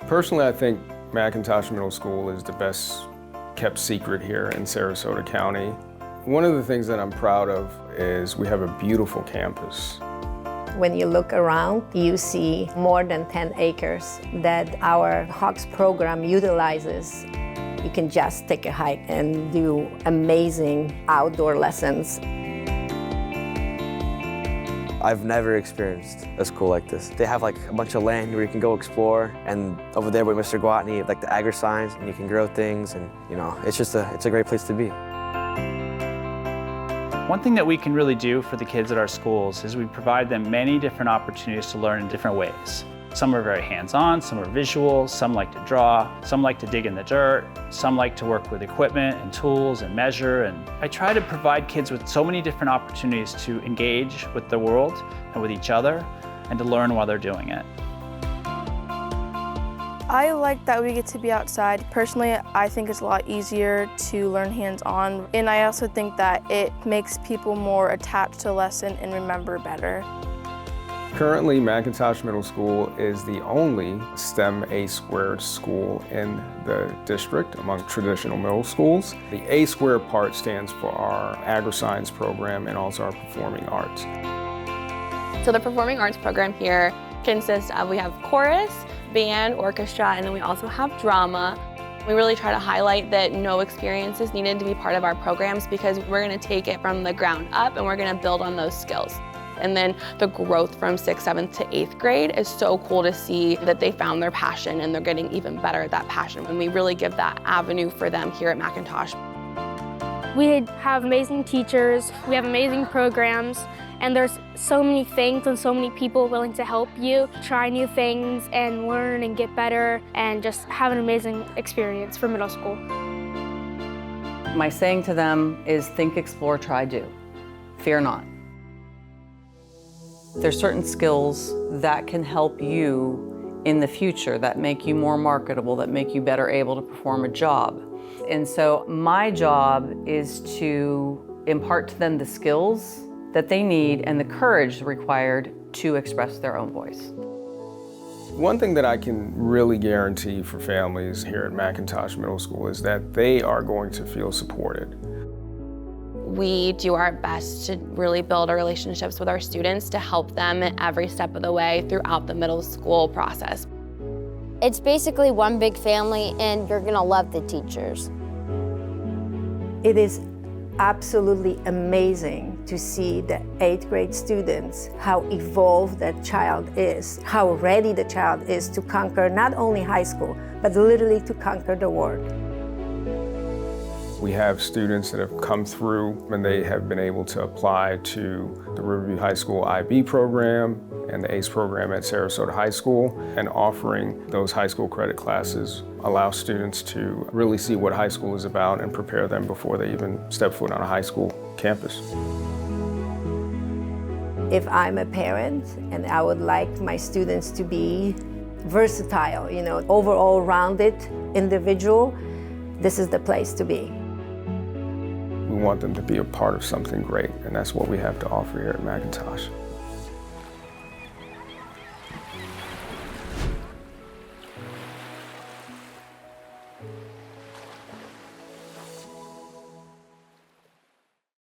Personally, I think McIntosh Middle School is the best kept secret here in Sarasota County. One of the things that I'm proud of is we have a beautiful campus. When you look around, you see more than 10 acres that our Hawks program utilizes. You can just take a hike and do amazing outdoor lessons. I've never experienced a school like this. They have like a bunch of land where you can go explore, and over there with Mr. Gwatney, like the Agriscience, and you can grow things, and it's a great place to be. One thing that we can really do for the kids at our schools is we provide them many different opportunities to learn in different ways. Some are very hands-on, some are visual, some like to draw, some like to dig in the dirt, some like to work with equipment and tools and measure. And I try to provide kids with so many different opportunities to engage with the world and with each other and to learn while they're doing it. I like that we get to be outside. Personally, I think it's a lot easier to learn hands-on, and I also think that it makes people more attached to the lesson and remember better. Currently, McIntosh Middle School is the only STEM A² school in the district among traditional middle schools. The A² part stands for our Agriscience program and also our performing arts. So the performing arts program here consists of, we have chorus, band, orchestra, and then we also have drama. We really try to highlight that no experience is needed to be part of our programs because we're going to take it from the ground up and we're going to build on those skills. And then the growth from 6th, 7th to 8th grade is so cool to see that they found their passion and they're getting even better at that passion. And we really give that avenue for them here at McIntosh. We have amazing teachers, we have amazing programs, and there's so many things and so many people willing to help you try new things and learn and get better and just have an amazing experience for middle school. My saying to them is think, explore, try, do. Fear not. There's certain skills that can help you in the future, that make you more marketable, that make you better able to perform a job. And so my job is to impart to them the skills that they need and the courage required to express their own voice. One thing that I can really guarantee for families here at McIntosh Middle School is that they are going to feel supported. We do our best to really build our relationships with our students to help them at every step of the way throughout the middle school process. It's basically one big family and you're gonna love the teachers. It is absolutely amazing to see the 8th grade students, how evolved that child is, how ready the child is to conquer not only high school, but literally to conquer the world. We have students that have come through and they have been able to apply to the Riverview High School IB program and the ACE program at Sarasota High School, and offering those high school credit classes allow students to really see what high school is about and prepare them before they even step foot on a high school campus. If I'm a parent and I would like my students to be versatile, overall rounded individual, this is the place to be. We want them to be a part of something great, and that's what we have to offer here at McIntosh.